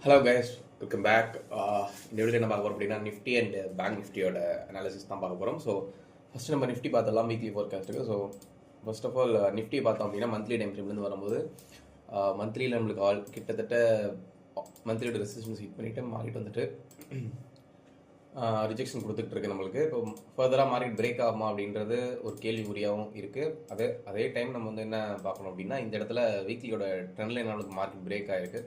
Hello guys, welcome back. இந்த video என்ன பார்க்க போகிறோம் அப்படின்னா நிஃப்டி அண்ட் பேங்க் நிஃப்டியோட அனாலிசிஸ் தான் பார்க்க போகிறோம். ஸோ ஃபஸ்ட்டு நம்ம நிஃப்டி பார்த்தலாம், வீக்லி ஃபோர்காஸ்ட்டுக்கு. So first of all Nifty பார்த்தோம் அப்படின்னா மந்த்லி டைம் ஃப்ரேம்லேருந்து வரும்போது மந்த்லியில் நம்மளுக்கு கிட்டத்தட்ட மந்த்லியோட ரெசிஸ்டன்ஸ் ஹிட் பண்ணிவிட்டு மார்க்கெட் வந்துட்டு ரிஜெக்ஷன் கொடுத்துட்டு இருக்கு நம்மளுக்கு. இப்போ ஃபர்தராக மார்க்கெட் பிரேக் ஆகுமா அப்படின்றது ஒரு கேள்விக்குறியாகவும் இருக்குது. அதே டைம் நம்ம வந்து என்ன பார்க்கணும் அப்படின்னா, இந்த இடத்துல வீக்லியோட ட்ரெண்ட் லைன் நம்மளுக்கு மார்க்கெட் பிரேக் ஆகிருக்கு.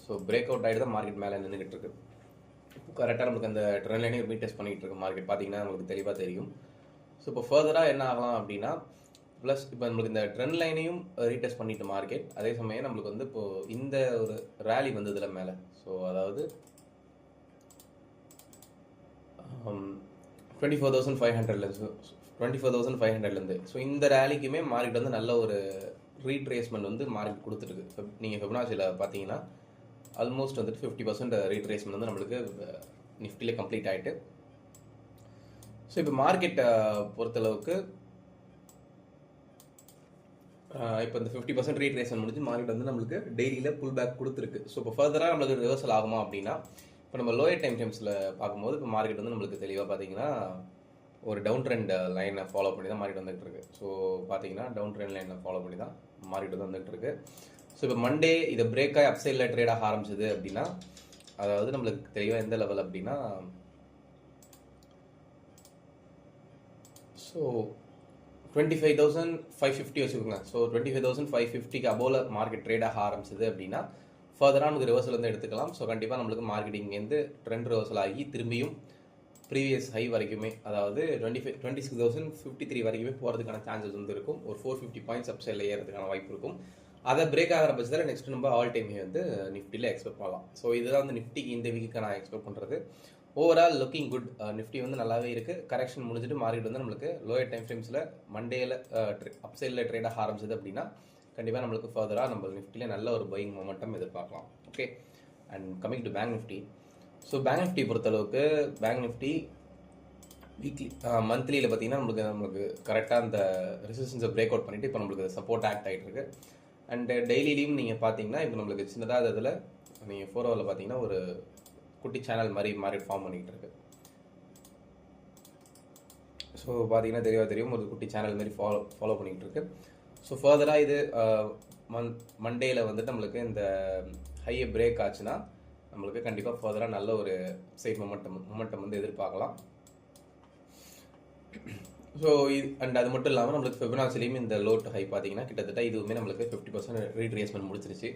ஸோ பிரேக் அவுட் ஆகிட்டு தான் மார்க்கெட் மேலே நின்றுக்கிட்டு இருக்கு. கரெக்டாக நம்மளுக்கு அந்த ட்ரெண்ட் லைனே ரீடெஸ்ட் பண்ணிகிட்டு இருக்கு மார்க்கெட், பார்த்தீங்கன்னா உங்களுக்கு தெளிவாக தெரியும். ஸோ இப்போ ஃபர்தராக என்ன ஆகலாம் அப்படின்னா, ப்ளஸ் இப்போ நம்மளுக்கு இந்த ட்ரெண்ட் லைனையும் ரீடெஸ்ட் பண்ணிட்டு மார்க்கெட், அதே சமயம் நம்மளுக்கு வந்து இப்போது இந்த ஒரு ரேலி வந்ததில் மேலே, ஸோ அதாவது 24,500லேருந்து ஸோ இந்த ரேலிக்குமே மார்க்கெட் வந்து நல்ல ஒரு ரீட்ரேஸ்மெண்ட் வந்து மார்க்கெட் கொடுத்துருக்கு. நீங்கள் ஃபிபனாச்சியில் பார்த்தீங்கன்னா ஆல்மோஸ்ட் வந்துட்டு 50% ரீட்ரேஸ்மெண்ட் வந்து நம்மளுக்கு நிஃப்டியில் கம்ப்ளீட் ஆகிட்டு. ஸோ இப்போ மார்க்கெட்டை பொறுத்தளவுக்கு இப்போ இந்த 50% ரீட்ரேஸ்மெண்ட் முடிஞ்சு மார்க்கெட் வந்து நம்மளுக்கு டெய்லியில் புல் பேக் கொடுத்துருக்கு. ஸோ இப்போ ஃபர்தராக நம்மளுக்கு ரிவர்சல் ஆகுமா அப்படின்னா, இப்போ நம்ம லோயர் டைம் ஃப்ரேம்ஸில் பார்க்கும்போது இப்போ மார்க்கெட் வந்து நம்மளுக்கு தெளிவாக பார்த்தீங்கன்னா ஒரு டவுன் ட்ரெண்ட் லைனை ஃபாலோ பண்ணி தான் மார்க்கெட் வந்துகிட்டு இருக்கு. ஸோ பார்த்தீங்கன்னா டவுன் ட்ரெண்ட் லைனை ஃபாலோ பண்ணி தான் மார்க்கெட் வந்து வந்துகிட்டு இருக்கு. ஸோ இப்போ மண்டே இதை பிரேக் ஆகி அப்சைடில் ட்ரேட் ஆக ஆரம்பிச்சது அப்படின்னா, அதாவது நம்மளுக்கு தெளிவாக எந்த லெவல் அப்படின்னா, ஸோ 25,550 வச்சுக்கோங்க. ஸோ 25,550க்கு அபோவில் மார்க்கெட் ட்ரேட் ஆக ஆரம்பிச்சது அப்படின்னா ஃபர்தராக நமக்கு ரிவர்சல் வந்து எடுத்துக்கலாம். ஸோ கண்டிப்பாக நம்மளுக்கு மார்க்கெட்டிங்லேருந்து ட்ரெண்ட் ரிவர்சல் ஆகி திரும்பியும் ப்ரீவியஸ் ஹை வரைக்குமே, அதாவது 26,053 வரைக்குமே போகிறதுக்கான சான்சஸ் வந்து இருக்கும். ஒரு 450 பாயிண்ட்ஸ் அப்சைடில் ஏறதுக்கான வாய்ப்பு இருக்கும். அதை பிரேக் ஆகிற பட்சத்தில் நெக்ஸ்ட் நம்ம ஆல் டைம் வந்து நிஃப்டியில் எக்ஸ்பெக்ட் பண்ணலாம். ஸோ இதுதான் வந்து நிஃப்டிக்கு இந்த வீக்கு நான் எக்ஸ்பெக்ட் பண்ணுறது. Overall looking good. நிஃப்டி வந்து நல்லாவே இருக்குது. கரெக்ஷன் முடிஞ்சிட்டு மார்க்கெட் வந்து நம்மளுக்கு லோயர் டைம் ஃப்ரேம்ஸில் மண்டேயில் அப்சைடில் ட்ரேட் ஆக ஆரம்பிச்சது அப்படின்னா கண்டிப்பாக நம்மளுக்கு ஃபர்தராக நம்ம நிஃப்டியில் நல்ல ஒரு பையிங் மொமெண்டம் எதிர்பார்க்கலாம். Okay, and coming to bank Nifty. So bank Nifty பொறுத்தளவுக்கு பேங்க் நிஃப்டி வீக்லி மந்த்லியில் பார்த்தீங்கன்னா நம்மளுக்கு கரெக்டாக அந்த ரெசிஸ்டன்ஸை பிரேக் அவுட் பண்ணிவிட்டு இப்போ நம்மளுக்கு சப்போர்ட் ஆக்ட் ஆகிட்டு இருக்கு. அண்ட் டெய்லிலையும் நீங்கள் பார்த்தீங்கன்னா இப்போ நம்மளுக்கு சின்னதாக இதில் நீங்கள் 4 ஹவரில் பார்த்தீங்கன்னா ஒரு குட்டி சேனல் மாதிரி ஃபார்ம் பண்ணிக்கிட்டு இருக்கு. ஸோ பார்த்தீங்கன்னா தெரியும் ஒரு குட்டி சேனல் மாதிரி ஃபாலோ பண்ணிக்கிட்டு இருக்கு. ஸோ ஃபர்தராக இது மண்டேயில் வந்துட்டு நம்மளுக்கு இந்த ஹையை பிரேக் ஆச்சுன்னா நம்மளுக்கு கண்டிப்பாக ஃபர்தராக நல்ல ஒரு சைட் மொமெண்டம் வந்து எதிர்பார்க்கலாம். ஸோ அண்ட் அது மட்டும் இல்லாமல் நம்மளுக்கு ஃபிபனாச்சிலையும் இந்த லோ டு ஹை பார்த்தீங்கன்னா கிட்டத்தட்ட இதுவுமே நம்மளுக்கு 50% ரீட்ரேஸ்மெண்ட் முடிச்சிருச்சு.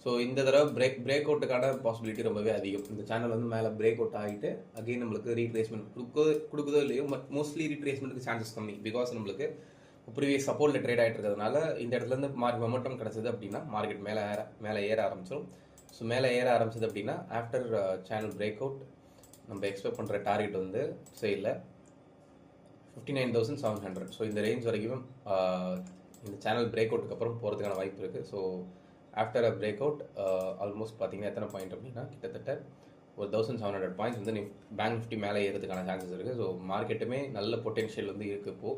ஸோ இந்த தடவை பிரேக் அவுட்டுக்கான பாசிபிலிட்டி ரொம்பவே அதிகம். இந்த சேனல் வந்து மேலே பிரேக் அவுட் ஆகிட்டு அகெயின் நம்மளுக்கு ரீட்ரேஸ்மெண்ட் கொடுக்குதோ இல்லையோ, மோஸ்ட்லி ரீட்ரேஸ்மெண்ட்டுக்கு சான்சஸ் கம்மி. பிகாஸ் நம்மளுக்கு ப்ரீவியஸ் சப்போர்ட்டில் ட்ரேட் ஆகிட்டு இருக்கிறதுனால இந்த இடத்துலேருந்து மார்க்கெட் மொமெண்டம் கிடச்சிது அப்படின்னா மார்க்கெட் மேலே ஏற ஆரம்பிச்சிடும். ஸோ மேலே ஏற ஆரம்பிச்சது அப்படின்னா ஆஃப்டர் சேனல் பிரேக் அவுட் நம்ம எக்ஸ்பெக்ட் பண்ணுற டார்கெட் வந்து சைடில் 59,700. ஸோ இந்த ரேஞ்ச் வரைக்கும் இந்த சேனல் பிரேக் அவுட்டுக்கு அப்புறம் போகிறதுக்கான வாய்ப்பு இருக்குது. So after a break out almost பார்த்தீங்கன்னா எத்தனை பாயிண்ட் அப்படின்னா கிட்டத்தட்ட ஒரு 1,700 பாயிண்ட்ஸ் வந்து பேங்க் நிஃப்டி மேலே ஏறதுக்கான சான்சஸ் இருக்குது. ஸோ மார்க்கெட்டுமே நல்ல பொட்டென்ஷியல் வந்து இருக்குது இப்போது.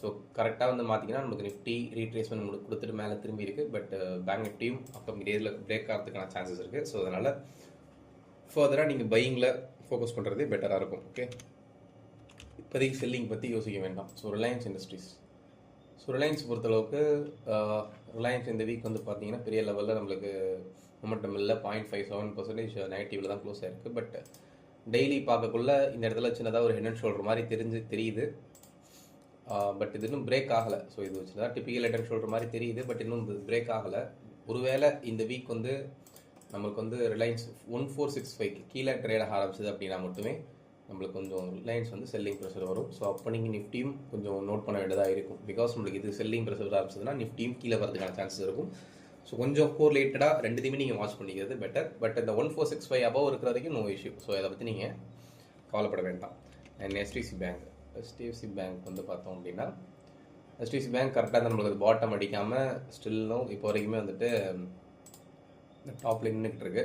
ஸோ கரெக்டாக வந்து பார்த்தீங்கன்னா நமக்கு நிஃப்டி ரீட்ரேஸ்மெண்ட் கொடுத்துட்டு மேலே திரும்பி இருக்குது. பட் பேங்க் நிஃப்டியும் அப்கமிங் டேஸில் பிரேக் ஆகிறதுக்கான சான்சஸ் இருக்குது. ஸோ அதனால் ஃபர்தராக நீங்கள் பையிங்கில் ஃபோக்கஸ் பண்ணுறதே பெட்டராக இருக்கும். ஓகே, இப்போதைக்கு செல்லிங் பற்றி யோசிக்க வேண்டாம். So Reliance industries. So Reliance பொறுத்தளவுக்கு ரிலையன்ஸ் இந்த வீக் வந்து பார்த்தீங்கன்னா பெரிய லெவலில் நம்மளுக்கு மொமெண்டம் இல்லை. 0.57% நெகட்டிவில் தான் க்ளோஸ் ஆகிருக்கு. பட் டெய்லி பார்க்கக்குள்ள இந்த இடத்துல சின்னதாக ஒரு ஹெட் அண்ட் ஷோல்டர் மாதிரி தெரியுது. பட் இது இன்னும் பிரேக் ஆகலை. ஸோ இது சின்னதாக டிப்பிக்கல் ஹெட் அண்ட் ஷோல்டர் மாதிரி தெரியுது. பட் இன்னும் பிரேக் ஆகலை. ஒருவேளை இந்த வீக் வந்து நம்மளுக்கு வந்து ரிலையன்ஸ் 1465 கீழே ட்ரேட் ஆக ஆரம்பிச்சது அப்படின்னா மட்டுமே நம்மளுக்கு கொஞ்சம் ரிலையன்ஸ் வந்து செல்லிங் ப்ரெஷர் வரும். ஸோ அப்போ நீங்கள் நிஃப்டியும் கொஞ்சம் நோட் பண்ண வேண்டியதாக இருக்கும். பிகாஸ் நம்மளுக்கு இது செல்லிங் ப்ரெஷர் ஆரம்பிச்சதுன்னா நிஃப்டியும் கீழே வரதுக்கான சான்சஸ் இருக்கும். ஸோ கொஞ்சம் கோரிலேட்டடாக ரெண்டுத்தையுமே நீங்கள் வாட்ச் பண்ணிக்கிறது பெட்டர். பட் இந்த 1465 அபவ் இருக்கிற வரைக்கும் நோ இஷ்யூ. ஸோ அதை பற்றி நீங்கள் கவலைப்பட வேண்டாம். அண்ட் HDFC பேங்க் வந்து பார்த்தோம் அப்படின்னா HDFC பேங்க் கரெக்டாக நம்மளுக்கு பாட்டம் அடிக்காமல் ஸ்டில்லும் இப்போ வரைக்குமே வந்துட்டு இந்த டாப்பில் நின்றுக்கிட்டு இருக்கு.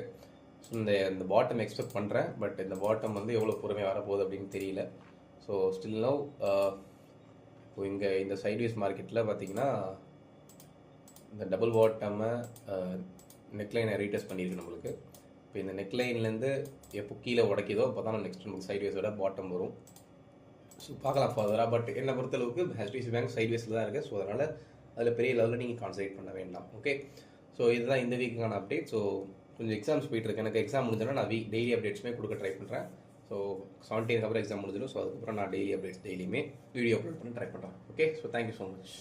ஸோ இந்த பாட்டம் எக்ஸ்பெக்ட் பண்ணுறேன். பட் இந்த பாட்டம் வந்து எவ்வளோ பொறுமையாக வரப்போகுது அப்படின்னு தெரியல. ஸோ ஸ்டில் நவ் இப்போ இங்கே இந்த சைட்வேஸ் மார்க்கெட்டில் பார்த்தீங்கன்னா இந்த டபுள் பாட்டமை நெக்லைனை ரீடெஸ்ட் பண்ணியிருக்கு நம்மளுக்கு. இப்போ இந்த நெக்லைன்லேருந்து எப்போ கீழே உடைக்குதோ அப்போ தான் நெக்ஸ்ட் நமக்கு சைட்வேஸோட பாட்டம் வரும். ஸோ பார்க்கலாம் ஃபர்தராக. பட் என்னை பொறுத்தளவுக்கு ஹெச்டிஎஃப்சி பேங்க் சைட்வேஸில் தான் இருக்குது. ஸோ அதனால் அதில் பெரிய லெவலில் நீங்கள் கான்சன்ட்ரேட் பண்ண வேண்டாம். ஓகே, ஸோ இதுதான் இந்த வீக்குக்கான அப்டேட். ஸோ கொஞ்சம் எக்ஸாம்ஸ் போயிட்டுருக்கு. எனக்கு எக்ஸாம் முடிஞ்சோன்னா நான் டெய்லி அப்டேட்ஸுமே கொடுக்க ட்ரை பண்ணுறேன். ஸோ 17 அப்புறம் எக்ஸாம் முடிஞ்சிடும். ஸோ அதுக்கப்புறம் நான் டெய்லி அப்டேட்ஸ் டெய்லியுமே வீடியோ அப்லோட் பண்ணி ட்ரை பண்ணுறேன். Okay, so thank you so much.